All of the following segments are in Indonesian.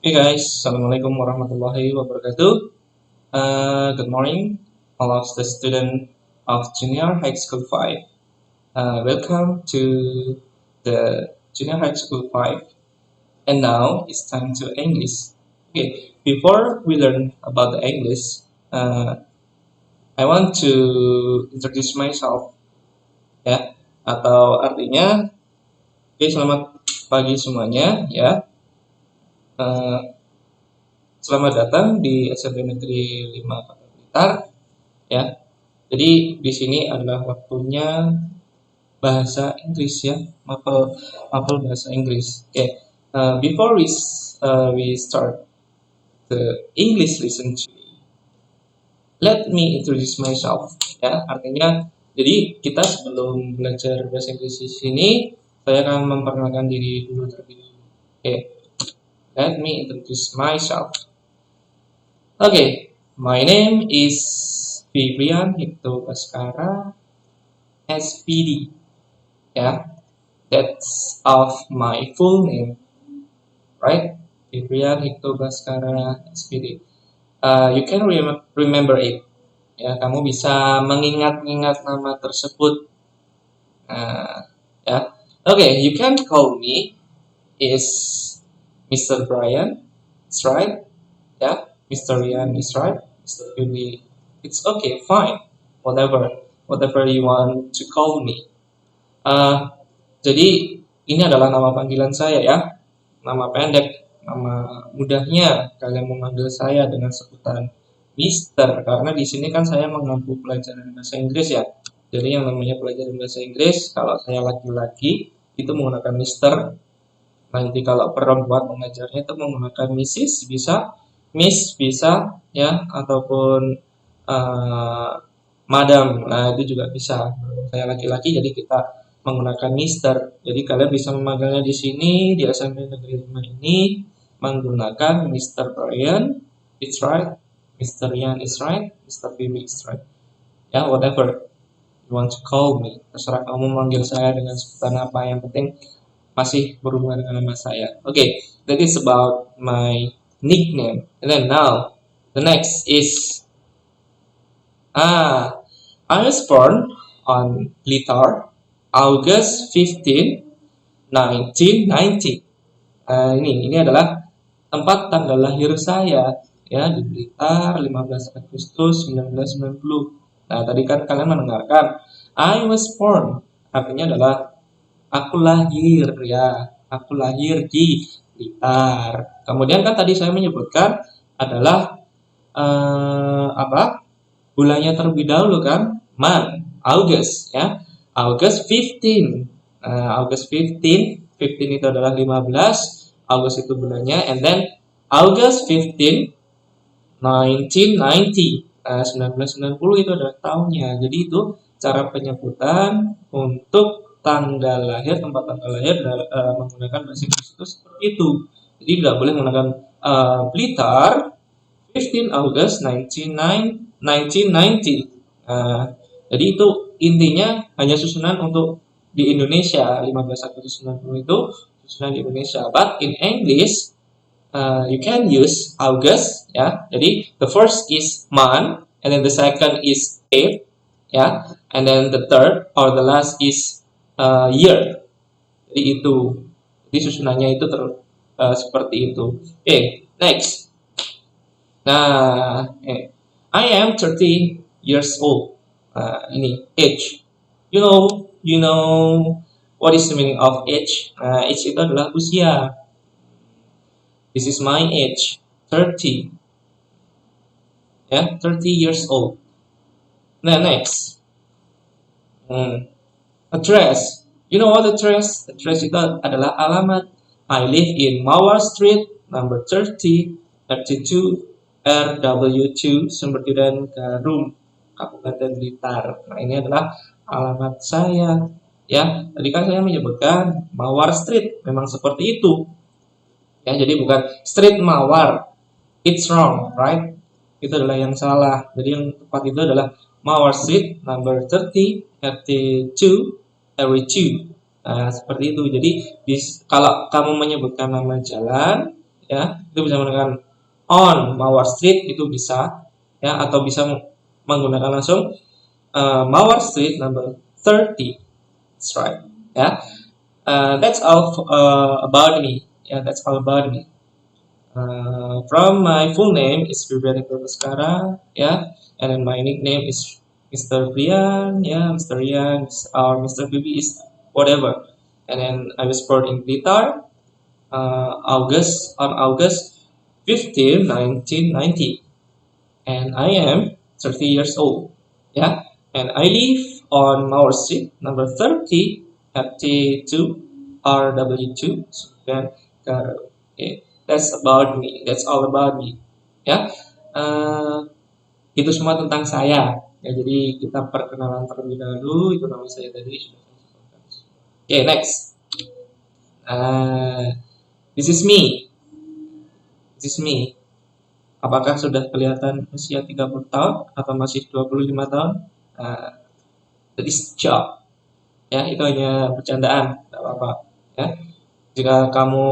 Hey guys, Assalamualaikum warahmatullahi wabarakatuh. Good morning, all of the student of Junior High School 5. Welcome to the Junior High School 5. And now it's time to English. Okay, before we learn about the English, I want to introduce myself, ya. Atau artinya, oke, selamat pagi semuanya, ya. Uh, Selamat datang di SMP Negeri 5 Kota Blitar, ya. Jadi di sini adalah waktunya bahasa Inggris, ya, mapel mapel bahasa Inggris. Okay. Before we start the English lesson today, let me introduce myself. Ya, artinya jadi kita sebelum belajar bahasa Inggris di sini, saya akan memperkenalkan diri dulu terlebih dahulu. Okay. Let me introduce myself. Okay, my name is Vivian Hipto Baskara, SPD. Yeah, that's of my full name, right? Vivian Hipto Baskara, SPD. You can remember it. Ya, kamu bisa mengingat-ingat nama tersebut. Ya, okay, you can call me is Mr. Brian. That's right. Yeah, Mr. Ryan is right. Mr. Billy, it's okay, fine. Whatever you want to call me. Uh, jadi ini adalah nama panggilan saya, ya. Nama pendek, nama mudahnya kalian memanggil saya dengan sebutan Mister, karena di sini kan saya mengampu pelajaran bahasa Inggris, ya. Jadi yang namanya pelajaran bahasa Inggris, kalau saya laki-laki itu menggunakan Mister. Nanti kalau perempuan mengajarnya itu menggunakan Mrs. bisa, Miss bisa, ya, ataupun uh, Madam. Nah, itu juga bisa. Saya laki-laki jadi kita menggunakan Mister. Jadi kalian bisa memanggilnya di sini di SMP Negeri 5 ini menggunakan Mister Brian, it's right, Mister Ian is right, Mister Bibi is right. Ya, whatever you want to call me. Terserah kamu memanggil saya dengan sebutan apa, yang penting masih berhubungan dengan nama saya. Okay, that is about my nickname. And then now, the next is I was born on Blitar, August 15, 1990. Ini adalah tempat tanggal lahir saya, ya, di Blitar 15 Agustus 1990. Nah, tadi kan kalian mendengarkan I was born, artinya adalah aku lahir, ya, aku lahir di Blitar. Kemudian kan tadi saya menyebutkan adalah apa? Bulannya terlebih dahulu kan, August, ya. August 15 itu adalah 15, August itu bulannya, and then August 15 1990, 1990 itu adalah tahunnya. Jadi itu cara penyebutan untuk tanggal lahir, tempat tanggal lahir menggunakan bahasa Inggris itu seperti itu. Jadi tidak boleh menggunakan Blitar 15 August 1990. Jadi itu intinya hanya susunan untuk di Indonesia, 15 Agustus 90 itu susunan di Indonesia. But in English, you can use August, ya. Jadi the first is month, and then the second is date, ya, and then the third or the last is year. Jadi itu, jadi susunannya itu seperti itu. Okay, next. Nah, I am 30 years old. Ini age. You know what is the meaning of age? Age itu adalah usia. This is my age, 30. Yeah, 30 years old. Now next. Address. You know what address? Address itu adalah alamat. I live in Mawar Street, number 30, 32, RW2, Sumbertidan Garum, Kabupaten Blitar. Nah, ini adalah alamat saya. Ya, tadi kan saya menyebutkan Mawar Street, memang seperti itu. Ya, jadi bukan Street Mawar. It's wrong, right? Itu adalah yang salah. Jadi yang tepat itu adalah Mawar Street, number 30, RT2, RW2. Nah, seperti itu. Jadi kalau kamu menyebutkan nama jalan, ya, itu bisa menggunakan on Mawar Street, itu bisa ya, atau bisa menggunakan langsung Mawar Street number 30. That's right. Ya. That's all about me. Yeah, that's all about me. From my full name is Febriani Baskara, yeah, and then my nickname is Mr. Brian, yeah, Mr. Rian, or Mr. Bibi is whatever. And then I was born in Blitar, August 15, 1990, and I am 30 years old, yeah, and I live on Mauer Street, number 30, FT2, RW2, Sudan, okay. That's about me. That's all about me. Ya, itu semua tentang saya. Ya, jadi kita perkenalan terlebih dahulu. Itu nama saya tadi. Okay, next. This is me. This is me. Apakah sudah kelihatan usia 30 tahun atau masih 25 tahun? That is joke. Ya, itu hanya bercandaan, tidak apa-apa. Ya, jika kamu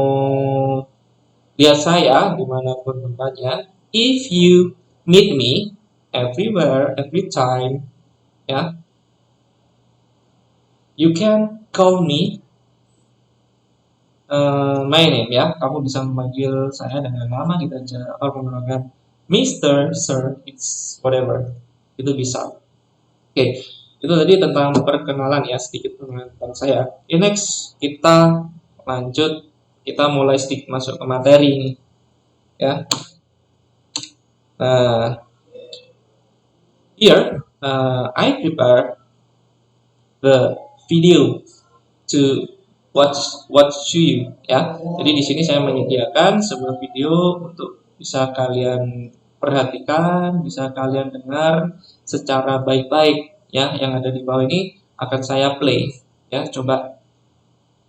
lihat saya dimanapun tempatnya, if you meet me everywhere, every time, ya, you can call me my name, ya. Kamu bisa memanggil saya dengan nama kita aja, atau menggunakan Mr. Sir, it's whatever, itu bisa. Oke, itu tadi tentang perkenalan ya, sedikit tentang saya. Next kita lanjut, kita mulai sedikit masuk ke materi ini, ya. Here I prepare the video to watch you, ya. Jadi di sini saya menyediakan sebuah video untuk bisa kalian perhatikan, bisa kalian dengar secara baik-baik, ya. Yang ada di bawah ini akan saya play, ya. Coba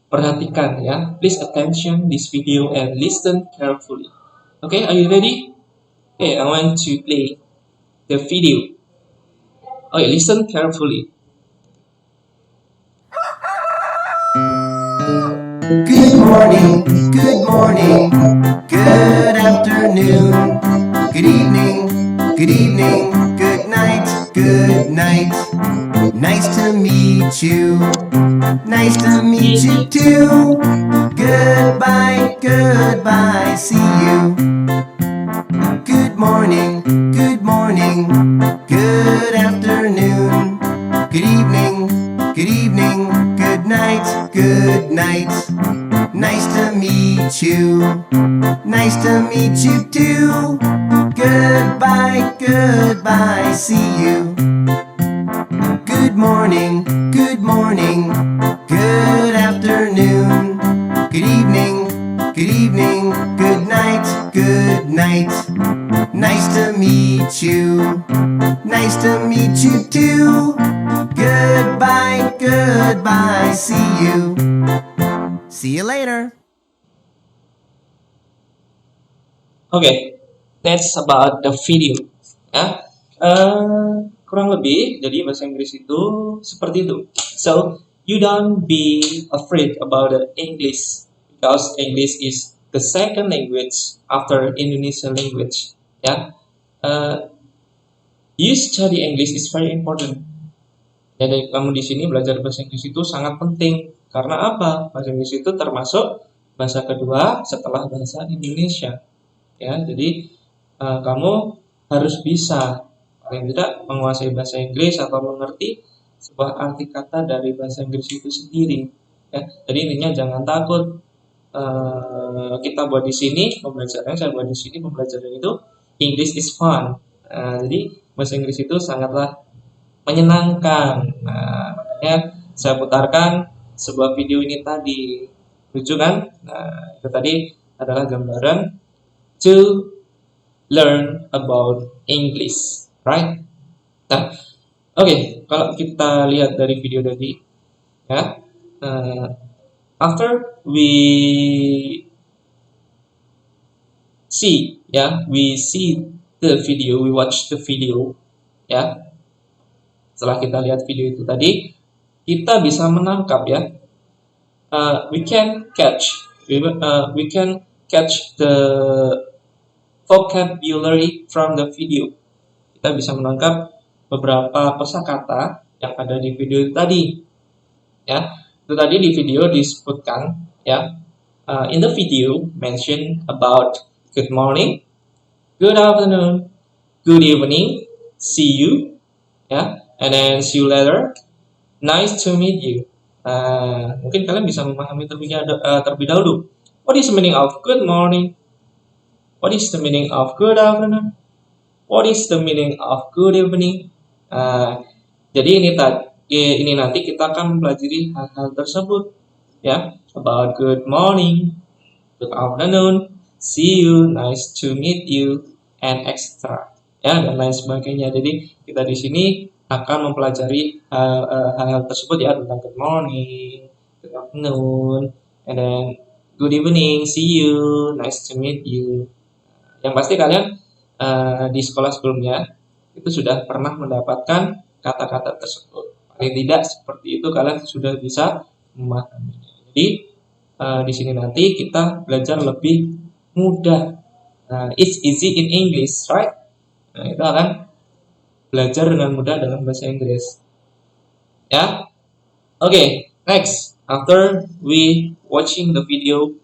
perhatikan, ya. Please attention this video and listen carefully. Okay, are you ready? Okay, I want to play the video. Okay, listen carefully. Good morning, good morning, good afternoon, good evening, good night, good night. Nice to meet you, nice to meet you too. Goodbye, goodbye, see you. Good morning, good afternoon, good evening, good night, good night. Nice to meet you, nice to meet you too. Goodbye, goodbye, see you. Good morning, good afternoon, good evening, good night, good night. Nice to meet you, nice to meet you too. Goodbye, goodbye, see you. See you later. Okay, that's about the video. Ya, kurang lebih jadi bahasa Inggris itu seperti itu. So you don't be afraid about the English because English is the second language after Indonesian language. Ya, you study English is very important. Jadi kamu di sini belajar bahasa Inggris itu sangat penting. Karena apa? Bahasa Inggris itu termasuk bahasa kedua setelah bahasa Indonesia. Ya, jadi kamu harus bisa paling tidak menguasai bahasa Inggris atau mengerti sebuah arti kata dari bahasa Inggris itu sendiri. Ya, jadi intinya jangan takut. Kita buat di sini pembelajaran, saya buat di sini pembelajaran itu English is fun. Jadi bahasa Inggris itu sangatlah menyenangkan. Nah, makanya saya putarkan sebuah video ini tadi, lucu kan? Nah, itu tadi adalah gambaran to learn about English, right? Nah, okay, kalau kita lihat dari video tadi, ya, after we see, ya, we see the video, we watch the video, ya. Setelah kita lihat video itu tadi, kita bisa menangkap, ya. We can catch the vocabulary from the video. Kita bisa menangkap beberapa kosakata yang ada di video itu tadi. Ya, itu tadi di video disebutkan ya. In the video mention about good morning, good afternoon, good evening, see you, ya, and then see you later, nice to meet you. Mungkin kalian bisa memahami terlebih dahulu. What is the meaning of good morning? What is the meaning of good afternoon? What is the meaning of good evening? Jadi ini nanti kita akan mempelajari hal-hal tersebut, ya, about good morning, good afternoon, see you, nice to meet you, and etc. Ya, dan lain sebagainya. Jadi kita di sini akan mempelajari hal-hal tersebut ya, tentang good morning, good afternoon, and then good evening, see you, nice to meet you. Yang pasti kalian di sekolah sebelumnya itu sudah pernah mendapatkan kata-kata tersebut. Paling tidak seperti itu kalian sudah bisa memahaminya. Jadi di sini nanti kita belajar lebih mudah. It's easy in English, right? Kita akan belajar dengan mudah dalam bahasa Inggris. Ya, okay. Next, after we watching the video,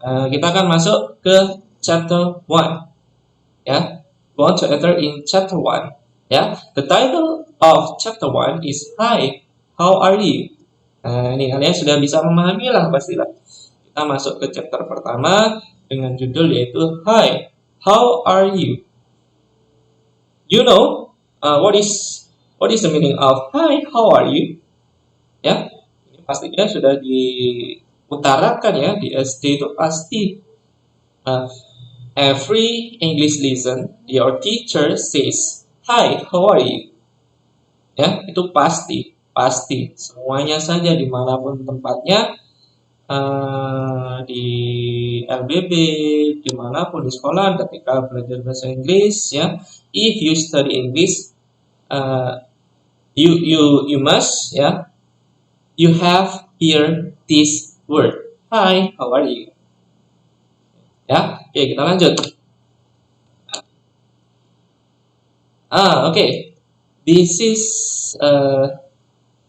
kita akan masuk ke chapter 1. Ya, go on to enter in chapter 1. Ya, the title of chapter 1 is Hi, how are you? Ini kalian sudah bisa memahami lah pastilah. Kita masuk ke chapter pertama dengan judul yaitu Hi, how are you? You know what is the meaning of Hi, how are you? Ya, ini pastinya sudah diutarakan ya di SD itu pasti. Every English lesson, your teacher says, Hi, how are you? Ya, itu pasti semuanya saja dimanapun tempatnya, di LBB, dimanapun di sekolah ketika belajar bahasa Inggris ya. If you study English, you must ya, you have hear this word. Hi, how are you? Ya, oke, kita lanjut. Okay. This is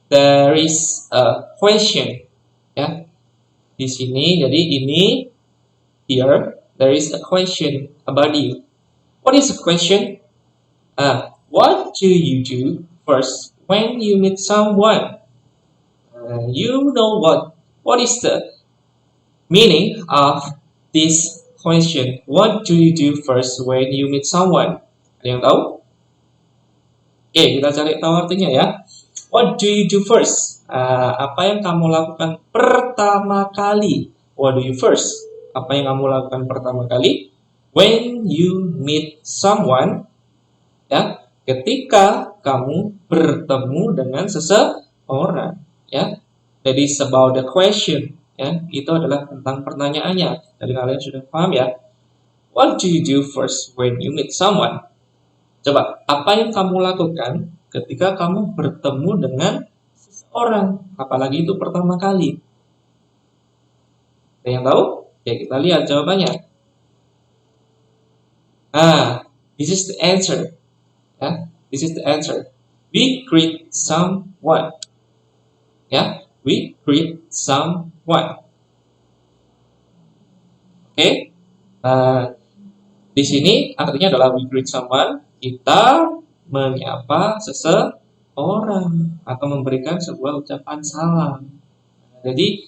there is a question. Ya. Di sini jadi ini here there is a question about you. What is the question? What do you do first when you meet someone? You know what is the meaning of this question? What do you do first when you meet someone? Ada yang tahu? Oke, kita cari tahu artinya ya. What do you do first? Apa yang kamu lakukan pertama kali? What do you first? Apa yang kamu lakukan pertama kali? When you meet someone, ya, ketika kamu bertemu dengan seseorang, ya. That is about the question, ya. Itu adalah tentang pertanyaannya. Jadi kalian sudah paham ya? What do you do first when you meet someone? Coba, apa yang kamu lakukan ketika kamu bertemu dengan seseorang, apalagi itu pertama kali? Ada yang tahu? Ya, kita lihat jawabannya. This is the answer. Ya, this is the answer. We greet someone. Ya, we greet someone. Oke. Di sini artinya adalah we greet someone. Kita menyapa seseorang atau memberikan sebuah ucapan salam. Jadi,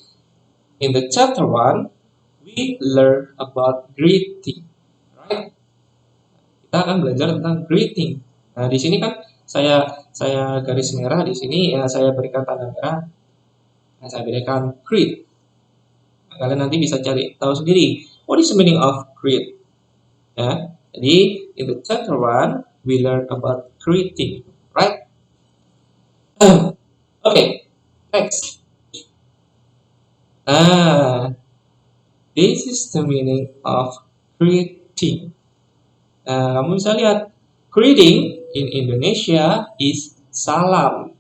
in the chapter 1, we learn about greeting, right? Kita akan belajar tentang greeting. Nah, di sini kan saya garis merah di sini ya, saya berikan tanda merah. Nah, saya berikan greet. Nah, kalian nanti bisa cari tahu sendiri. What is the meaning of greet? Ya. Jadi, in the chapter 1, we learn about greeting, right? Okay, next. This is the meaning of greeting. Kamu bisa lihat, greeting in Indonesia is salam.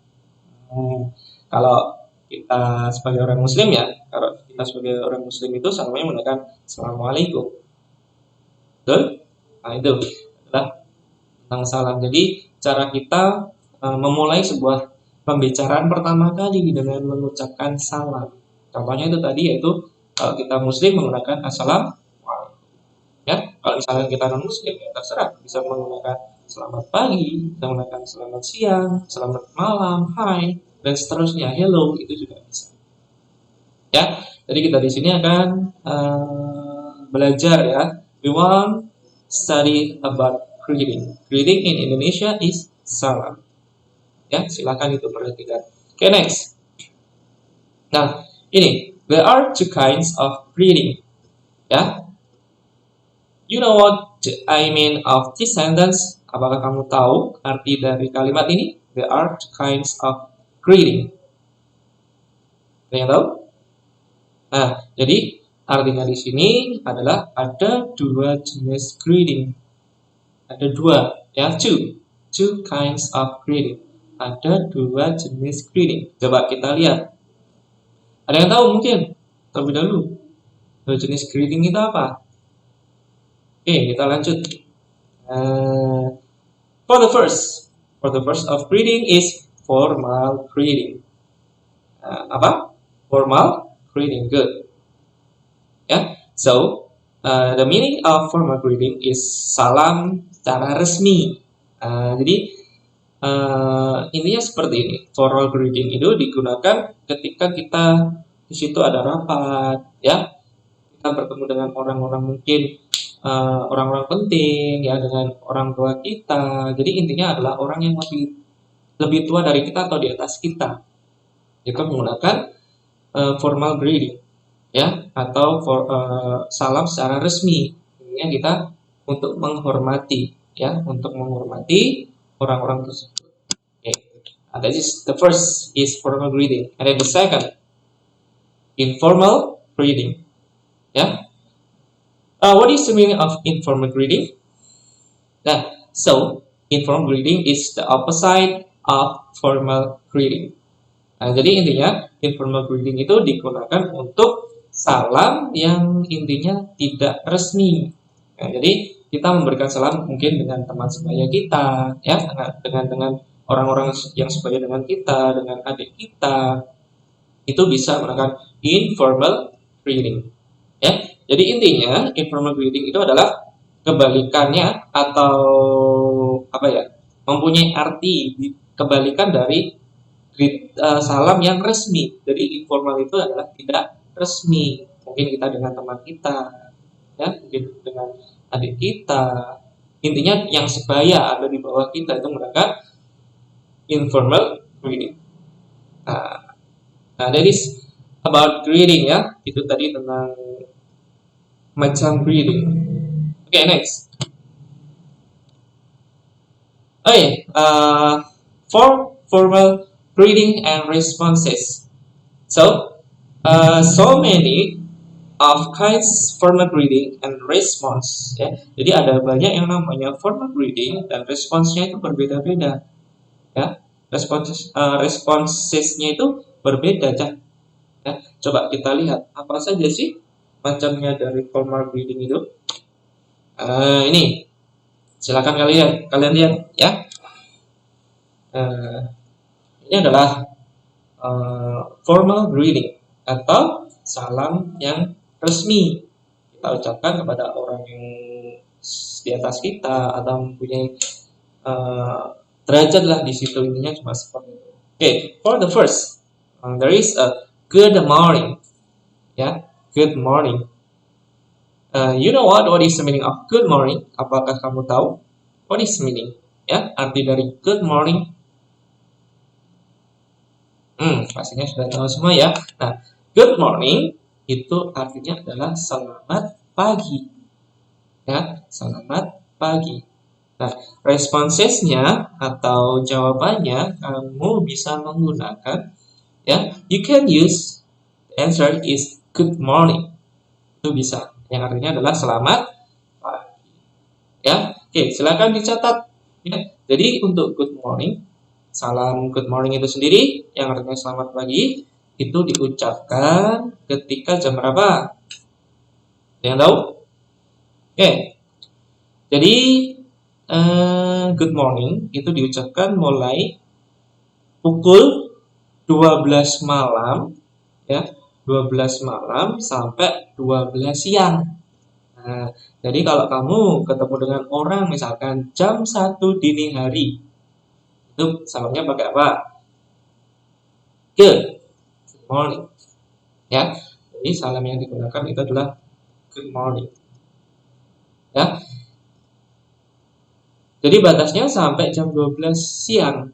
Kalau kita sebagai orang Muslim ya, kalau kita kita sebagai orang muslim itu salamnya menggunakan assalamualaikum. Betul? Nah, itu adalah tentang salam. Jadi cara kita memulai sebuah pembicaraan pertama kali dengan mengucapkan salam. Contohnya itu tadi, yaitu kalau kita muslim menggunakan assalamualaikum. Ya, kalau misalnya kita non muslim ya terserah, bisa menggunakan selamat pagi, bisa menggunakan selamat siang, selamat malam, hai, dan seterusnya, hello, itu juga bisa. Ya, jadi kita di sini akan belajar ya. We want study about greeting. Greeting in Indonesia is salam. Ya, silakan itu perhatikan. Oke, next. Nah, ini there are two kinds of greeting. Ya, you know what I mean of this sentence? Apakah kamu tahu arti dari kalimat ini? There are two kinds of greeting. Ada yang tahu? Nah, jadi artinya di sini adalah ada dua jenis greeting. Ada dua, ya, two kinds of greeting. Ada dua jenis greeting. Coba kita lihat. Ada yang tahu mungkin? Terlebih dahulu. Dua jenis greeting itu apa? Oke, kita lanjut. For the first of greeting is formal greeting. Apa? Formal greeting. Good. Yeah. So the meaning of formal greeting is salam secara resmi. Jadi intinya seperti ini. Formal greeting itu digunakan ketika kita di situ ada rapat, ya. Kita bertemu dengan orang-orang mungkin orang-orang penting, ya, dengan orang tua kita. Jadi intinya adalah orang yang lebih tua dari kita atau di atas kita. Kita menggunakan formal greeting, ya, atau salam secara resmi. Intinya kita untuk menghormati, ya, untuk menghormati orang-orang tersebut. Okay. That is the first is formal greeting, and then the second informal greeting. Yeah. What is the meaning of informal greeting? So informal greeting is the opposite of formal greeting. Jadi intinya informal greeting itu digunakan untuk salam yang intinya tidak resmi. Jadi kita memberikan salam mungkin dengan teman sebaya kita, ya, dengan orang-orang yang sebaya dengan kita, dengan adik kita, itu bisa menggunakan informal greeting. Ya, jadi intinya informal greeting itu adalah kebalikannya atau apa ya? Mempunyai arti kebalikan dari salam yang resmi. Jadi informal itu adalah tidak resmi. Mungkin kita dengan teman kita, ya, mungkin dengan adik kita. Intinya yang sebaya ada di bawah kita itu menggunakan informal greeting. Nah, that is about greeting, ya. Itu tadi tentang macam greeting. Okay, next. For formal greeting and responses. So many of kinds formal greeting and response. Ya. Jadi ada banyak yang namanya formal greeting dan responsnya itu berbeda-beda. Ya, responsesnya itu berbeda, ya. Coba kita lihat apa saja sih macamnya dari formal greeting itu. Ini silakan kalian lihat, ya. Ini adalah formal greeting atau salam yang resmi kita ucapkan kepada orang yang di atas kita atau mempunyai derajat lah di situ, intinya cuma seperti itu. Okay, for the first, there is a good morning, ya, good morning. You know what is the meaning of good morning? Apakah kamu tahu what is the meaning? Ya, arti dari good morning. Pastinya sudah tahu semua, ya. Nah, good morning itu artinya adalah selamat pagi, ya, selamat pagi. Nah, responsesnya atau jawabannya kamu bisa menggunakan, ya, you can use the answer is good morning. Itu bisa, yang artinya adalah selamat pagi, ya. Oke, silakan dicatat, ya. Jadi untuk good morning, salam good morning itu sendiri yang artinya selamat pagi, itu diucapkan ketika jam berapa? Ada yang tahu? Oke. Jadi good morning itu diucapkan mulai pukul 12 malam ya, 12 malam sampai 12 siang. Nah, jadi kalau kamu ketemu dengan orang misalkan jam 1 dini hari, itu salamnya pakai apa? Good morning. Ya. Jadi salam yang digunakan itu adalah good morning. Ya. Jadi batasnya sampai jam 12 siang.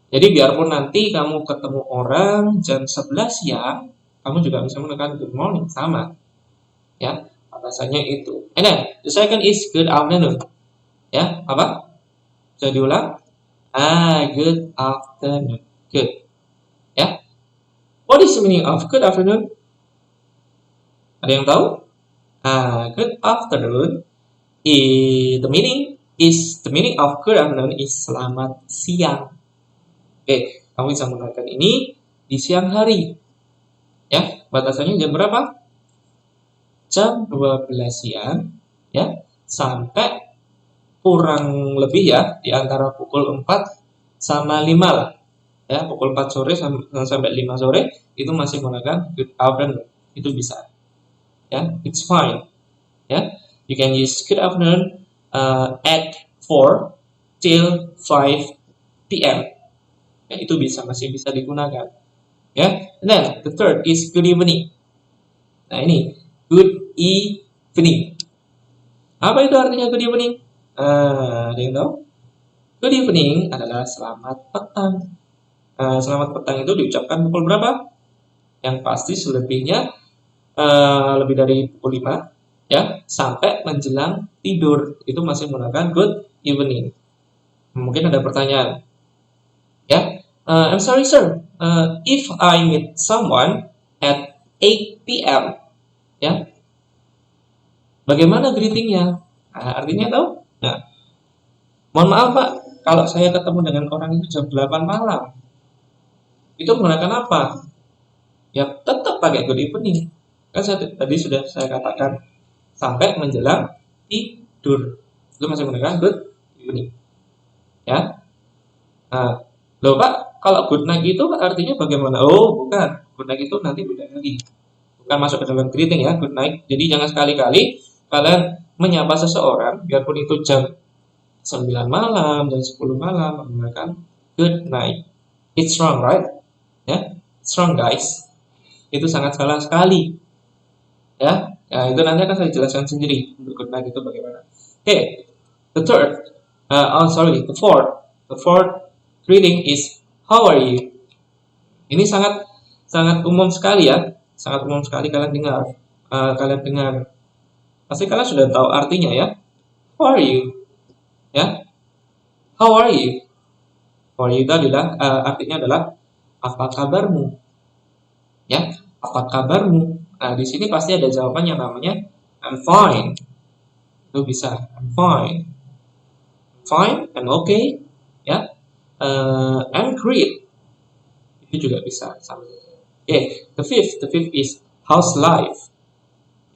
Jadi biarpun nanti kamu ketemu orang jam 11 siang, kamu juga bisa menggunakan good morning, sama. Ya, batasannya itu. And then, the second is good afternoon. Ya, apa? Bisa diulang? Good afternoon. Good. Ya. What is the meaning of good afternoon? Ada yang tahu? Good afternoon. The meaning of good afternoon is selamat siang. Oke, kamu bisa menggunakan ini di siang hari. Ya, batasannya jam berapa? Jam 12 siang ya, sampai kurang lebih ya di antara pukul 4 sama 5 lah. Ya, pukul 4 sore sampai 5 sore itu masih menggunakan good afternoon. Itu bisa. Ya, it's fine. Ya, you can use good afternoon at 4 till 5 p.m. Ya, itu masih bisa digunakan. Ya, and then the third is good evening. Nah, ini good evening. Apa itu artinya good evening? Ada yang tahu? Good evening adalah selamat petang. Selamat petang itu diucapkan pukul berapa? Yang pasti selebihnya lebih dari pukul 5 ya, sampai menjelang tidur itu masih menggunakan good evening. Mungkin ada pertanyaan. Ya, I'm sorry sir, if I meet someone at 8 p.m. ya, bagaimana greetingnya? Artinya tahu? Nah, mohon maaf Pak, kalau saya ketemu dengan orang itu jam 8 malam, itu menggunakan apa? Ya tetap pakai good evening. Kan tadi sudah saya katakan sampai menjelang tidur itu masih menggunakan good evening. Ya. Nah, loh Pak, kalau good night itu artinya bagaimana? Oh, bukan. Good night itu nanti beda lagi. Bukan masuk ke dalam greeting ya, good night. Jadi jangan sekali-kali kalian menyapa seseorang biarpun itu jam 9 malam, jam 10 malam menggunakan good night. It's wrong, right? Ya, it's wrong guys. Itu sangat salah sekali. Ya, itu nanti akan saya jelaskan sendiri untuk good night itu bagaimana. Okay, the fourth greeting is how are you? Ini sangat umum sekali ya, sangat umum sekali kalian dengar. Pasti kalian sudah tahu artinya ya. How are you? Ya, how are you? How are you itu adalah artinya adalah apa kabarmu? Ya, apa kabarmu? Nah, di sini pasti ada jawaban yang namanya I'm fine. Itu bisa I'm fine, I'm okay. Ya, I'm great. Itu juga bisa sama. Okay, the fifth is how's life.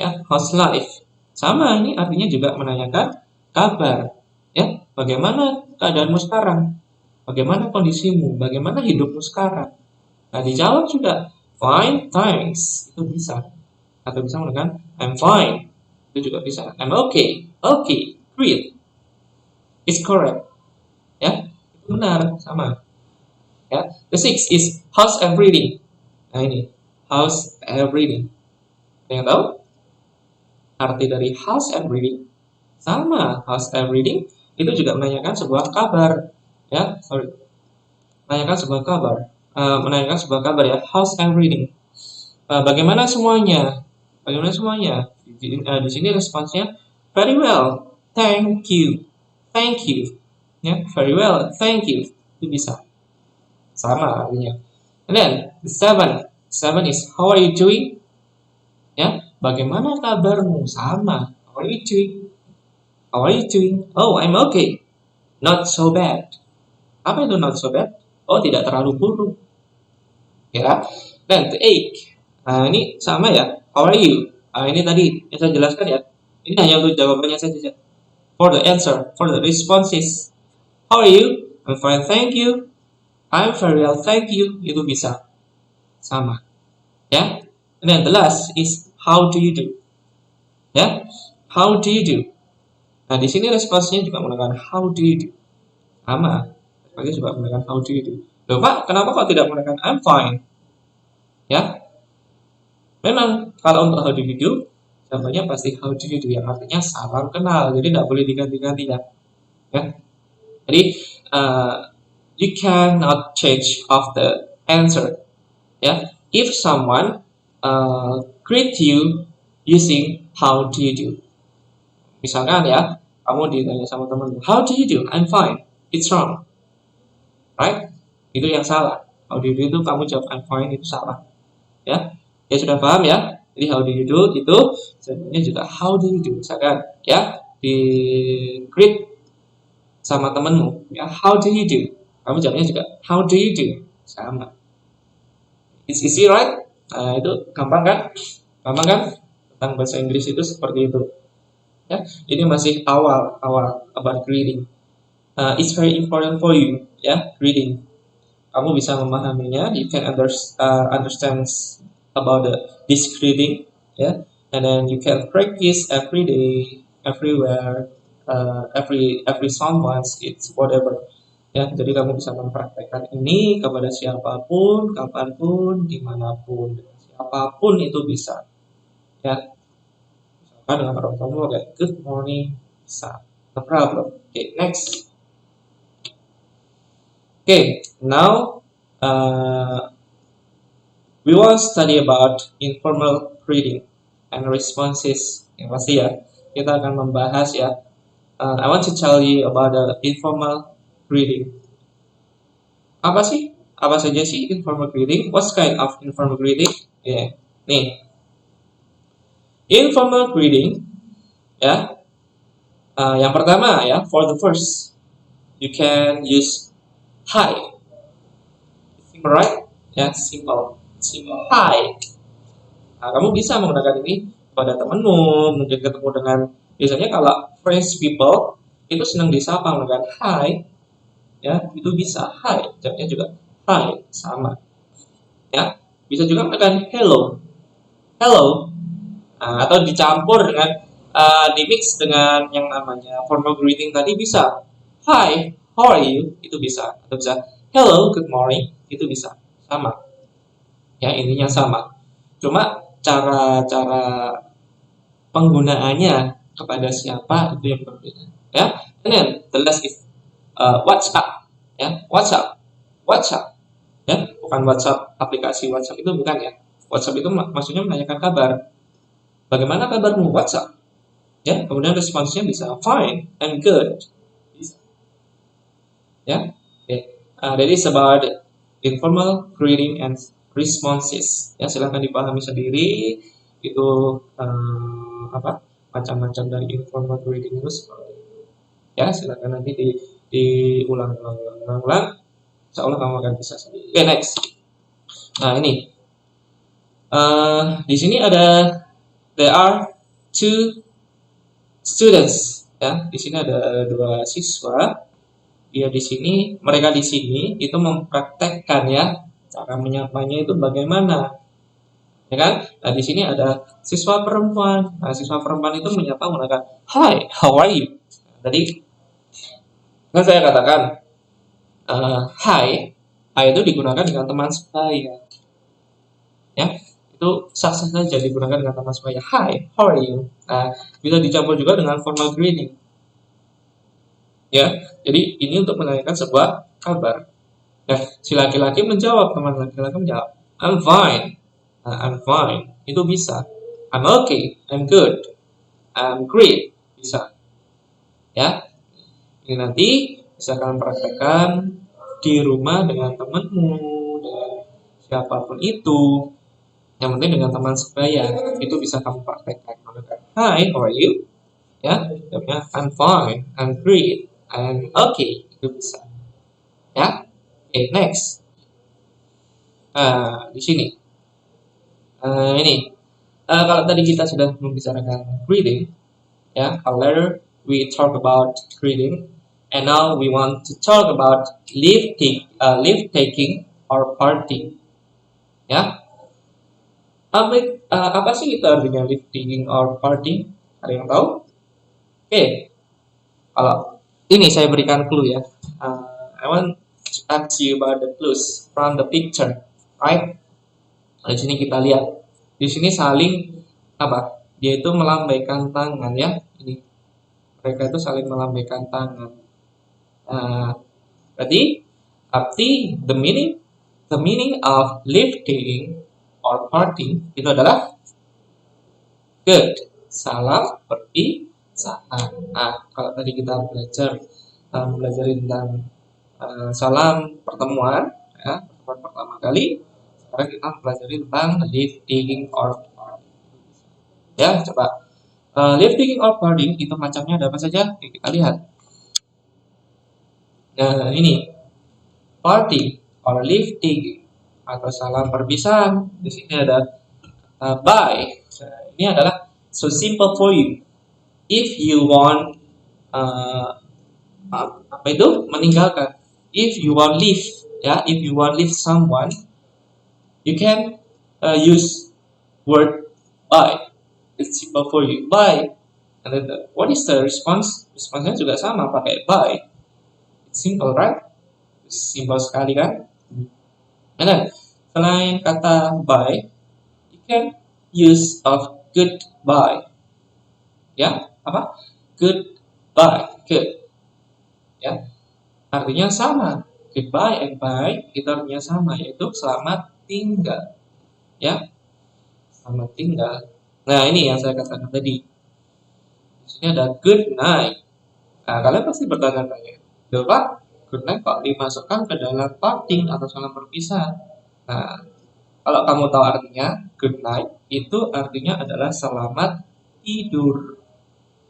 Ya, how's life. Sama, ini artinya juga menanyakan kabar. Ya, bagaimana keadaanmu sekarang? Bagaimana kondisimu? Bagaimana hidupmu sekarang? Nah, dijawab juga fine, thanks. Itu bisa. Atau bisa menggunakan I'm fine. Itu juga bisa. I'm okay, great. It's correct. Ya, itu benar, sama. Ya, the sixth is how's everything. Nah ini, how's everything. Ada yang tahu? Arti dari how's everything sama, how's everything itu juga menanyakan sebuah kabar. Ya, menanyakan sebuah kabar ya, how's everything. Bagaimana semuanya? Di sini responsnya very well, thank you. Ya, very well, thank you. Itu bisa. Sama artinya. And then the seven is how are you doing? Ya, bagaimana kabarmu? Sama. How are you doing? Oh, I'm okay. Not so bad. Apa itu not so bad? Oh, tidak terlalu buruk. ya. Dan to ache, nah ini sama ya, how are you, ini tadi yang saya jelaskan ya, ini hanya untuk jawabannya saja. For the answer, for the responses, how are you, I'm fine thank you, I'm very well thank you, itu bisa sama ya. And then the last is how do you do, ya, how do you do. Nah di sini responsnya juga menggunakan how do you do, sama, responsnya juga menggunakan how do you do. Loh Pak, kenapa kok tidak menggunakan I'm fine? Ya, memang kalau untuk how do you do, jawabannya pasti how do you do, yang artinya salam kenal, jadi tidak boleh diganti-ganti ya. Jadi you cannot change of the answer. Ya, if someone greet you using how do you do. Misalkan ya, kamu ditanya sama temanmu, how do you do? I'm fine. It's wrong, right? Itu yang salah. How do you do itu kamu jawab I'm fine, itu salah. Ya, ya sudah paham ya. Jadi how do you do itu sebenarnya juga how do you do. Misalkan ya di greet sama temenmu, ya how do you do, kamu jawabnya juga how do you do, sama. It's easy right? Nah itu gampang kan? Gampang kan? Tentang bahasa Inggris itu seperti itu. Ya, ini masih awal about greeting. It's very important for you, ya, greeting. Kamu bisa memahaminya, you can understand about this greeting, ya, and then you can practice every day, everywhere, every someone, it's whatever. Ya, jadi kamu bisa mempraktekkan ini kepada siapapun, kapanpun, dimanapun, siapapun itu bisa. Ya, misalkan dengan orang tua kayak good morning, bisa, no problem. Okay, next. Okay, now we will study about informal greeting and responses. Yang pasti ya, kita akan membahas ya. I want to tell you about the informal greeting. Apa sih? Apa saja sih informal greeting? What kind of informal greeting? Yeah. Nih, informal greeting, ya. Yang pertama ya, for the first, you can use hi. Simple, right? Ya, simple. Hi. Nah, kamu bisa menggunakan ini pada temanmu, mungkin ketemu dengan, biasanya kalau French people itu senang disapa menggunakan hi, ya itu bisa hi, jawabnya juga hi, sama. Ya, bisa juga menggunakan hello, atau dicampur dengan di mix dengan yang namanya formal greeting tadi bisa hi, how are you, itu bisa, atau bisa hello, good morning, itu bisa, sama. Ya intinya sama, cuma cara penggunaannya kepada siapa itu yang berbeda. Ya, and then the last is WhatsApp. Ya, WhatsApp, ya, bukan WhatsApp aplikasi WhatsApp itu bukan ya. WhatsApp itu maksudnya menanyakan kabar. Bagaimana kabarmu? WhatsApp. Ya, kemudian responsnya bisa fine and good. Ya, okay. That is about informal greeting and responses. Ya, silahkan dipahami sendiri itu macam-macam dari informal greeting itu seperti itu. Ya, silahkan nanti diulang. Insya Allah kamu akan bisa sendiri. Okay, next. Nah ini, di sini there are two students. Ya, di sini ada dua siswa. Mereka di sini itu mempraktekkan ya cara menyapanya itu bagaimana, ya kan? Nah di sini ada siswa perempuan. Nah siswa perempuan itu menyapa menggunakan hi, how are you? Tadi kan saya katakan hi itu digunakan dengan teman sebaya. Ya, itu sah-sah saja digunakan dengan teman sebaya. Hi, how are you? Nah, bisa dicampur juga dengan formal greeting. Ya, jadi ini untuk menanyakan sebuah kabar. Ya, si laki-laki menjawab, teman laki-laki menjawab, I'm fine. Nah, I'm fine. Itu bisa. I'm okay. I'm good. I'm great. Bisa. Ya. Ini nanti bisa kalian praktekkan di rumah dengan temanmu, dengan siapapun itu. Yang penting dengan teman sebaya, itu bisa kamu praktekkan. Hi, how are you? Ya, jawabnya I'm fine, I'm great, I'm okay, itu bisa. Ya, okay, next. Nah, di sini. Ini. Kalau tadi kita sudah membicarakan greeting, ya, earlier we talk about greeting, and now we want to talk about leave taking or party, ya. Apa sih itu artinya leave taking or party? Ada yang tahu? Oke, kalau ini saya berikan clue ya. I want to ask you about the clues from the picture, right? Di sini kita lihat, di sini saling apa? Dia itu melambaikan tangan ya. Ini mereka itu saling melambaikan tangan. Berarti arti the meaning of lifting or parting itu adalah good, salam perpisahan. Nah, kalau tadi kita belajar tentang salam pertemuan, ya, pertemuan pertama kali. Sekarang kita pelajari tentang lifting or parting. Ya, coba lifting or parting itu macamnya ada apa saja? Oke, kita lihat. Nah, ini party or lifting atau salam perpisahan. Di sini ada bye. Nah, ini adalah so simple for you. If you want apa itu meninggalkan, if you want leave, ya, if you want leave someone, you can use word bye. It's simple for you. Bye. And then what is the response? Responsnya juga sama, pakai bye. It's simple, right? Simple sekali kan? And then selain kata bye, you can use of goodbye. Ya, apa? Goodbye. Good. Ya. Artinya sama. Goodbye and bye itu artinya sama, yaitu selamat tinggal. Ya. Selamat tinggal. Nah, ini yang saya katakan tadi. Di sini ada good night. Nah, kalian pasti bertanya-tanya, "Pak, good night kok dimasukkan ke dalam parting atau salam perpisahan?" Nah, kalau kamu tahu artinya, good night itu artinya adalah selamat tidur.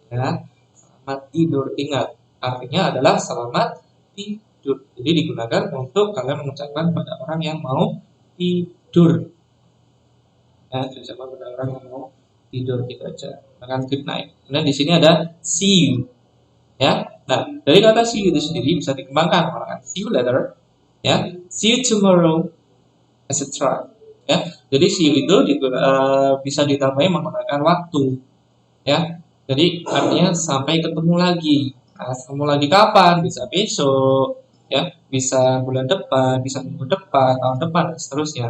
Ya, selamat tidur. Ingat, artinya adalah selamat tidur. Jadi digunakan untuk kalian mengucapkan pada orang yang mau tidur. Ya, diucapkan pada orang yang mau tidur gitu aja. Dengan good night. Kemudian di sini ada see you. Ya, nah dari kata see you itu sendiri bisa dikembangkan menggunakan see you later, ya, see you tomorrow, etc. Ya, jadi see you itu bisa ditambahi menggunakan waktu, ya. Jadi artinya sampai ketemu lagi. Nah, ketemu lagi kapan? Bisa besok, ya, bisa bulan depan, bisa minggu depan, tahun depan, dan seterusnya.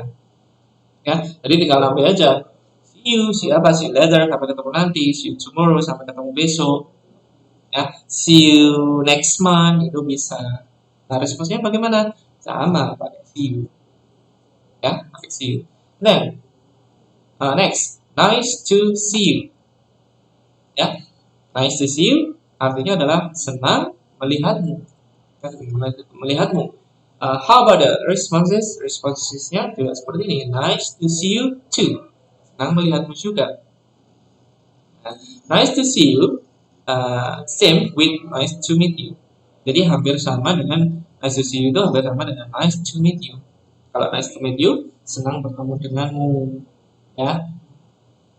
Ya, jadi tinggal nambah aja. See you, see you later, sampai ketemu nanti, see you tomorrow, sampai ketemu besok. Ya, see you next month itu bisa. Nah, responsnya bagaimana? Sama, pakai see you. Ya, pakai see you. Then, next, nice to see you. Ya, nice to see you artinya adalah senang melihatmu. Melihatmu. How about the responses? Responsesnya juga seperti ini. Nice to see you too. Senang melihatmu juga. Nice to see you. Same with nice to meet you. Jadi hampir sama dengan nice to see you itu hampir sama dengan nice to meet you. Kalau nice to meet you, senang bertemu denganmu. Ya.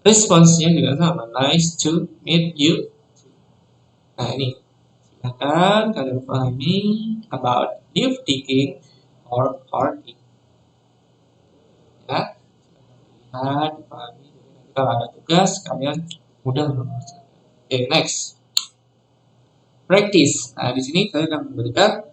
Responsnya juga sama, nice to meet you. Nah ini, silakan kalian pahami about leave taking or party. Ya, silakan dipahami. Kalau ada tugas, kalian mudah mengerjakan. Oke, next. Practice. Nah, di sini saya akan memberikan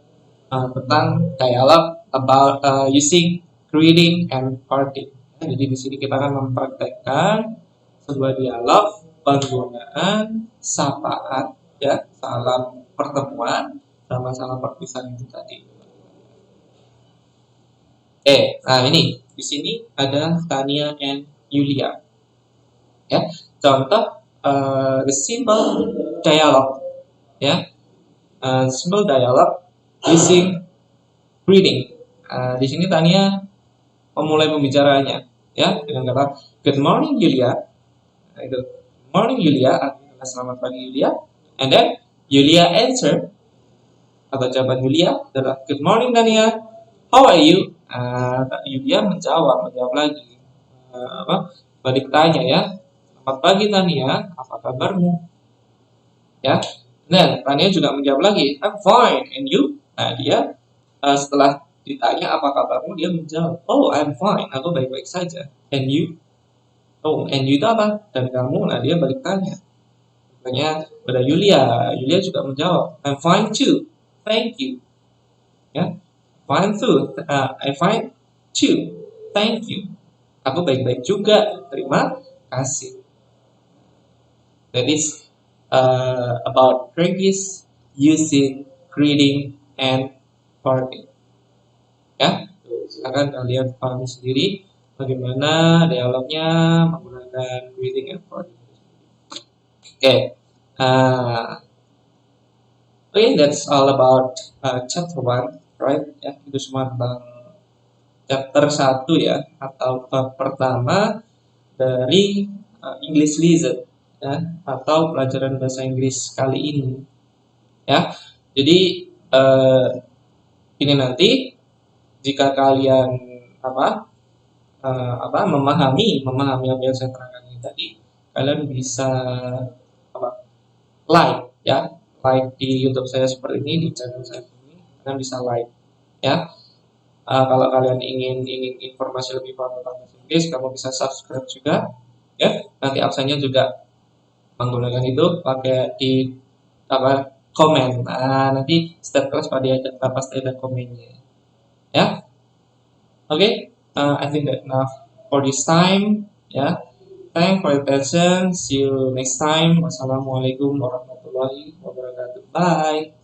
tentang dialog about using greeting and party. Jadi di sini kita akan mempraktekkan sebuah dialog penggunaan sapaan, ya, salam pertemuan sama salam perpisahan itu tadi. Nah ini di sini ada Tania and Yulia. Ya, contoh the simple dialogue. Ya, simple dialogue using greeting. Di sini Tania memulai pembicaraannya, ya, dengan kata good morning Yulia. Nah, itu good morning Yulia artinya selamat pagi Yulia. And then Yulia answer atau jawaban Yulia adalah good morning Tania. How are you? Yulia menjawab lagi. Balik tanya ya. Selamat pagi Tania, apa kabarmu? Ya. Dan Tania juga menjawab lagi, I'm fine, and you? Nah, dia setelah ditanya apa kabarmu, dia menjawab, oh I'm fine, aku baik-baik saja. And you? Oh, and you itu apa? Dan kamu? Nah, dia balik tanya. Makanya pada Yulia juga menjawab, I'm fine too, thank you. Ya, fine too, I'm fine too, thank you. Aku baik-baik juga, terima kasih. That is about practice using greeting and parting. Ya, silakan kalian pahami sendiri bagaimana dialognya menggunakan greeting and parting. Okay, that's all about chapter 1, right? Ya, itu semua tentang chapter 1 ya, atau bab pertama dari English lesson ya, atau pelajaran bahasa Inggris kali ini. Ya, jadi ini nanti jika kalian memahami apa yang saya terangkan ini tadi, kalian bisa like ya, like di YouTube saya seperti ini, di channel saya ini, kalian bisa like ya. Kalau kalian ingin informasi lebih paham tentang bahasa Inggris, kamu bisa subscribe juga ya. Nanti absennya juga menggunakan itu pakai di komen. Nah, nanti setiap kelas pasti ada komennya ya. Okay, I think that enough for this time ya. Thanks for your attention. See you next time. Wassalamualaikum warahmatullahi wabarakatuh. Bye.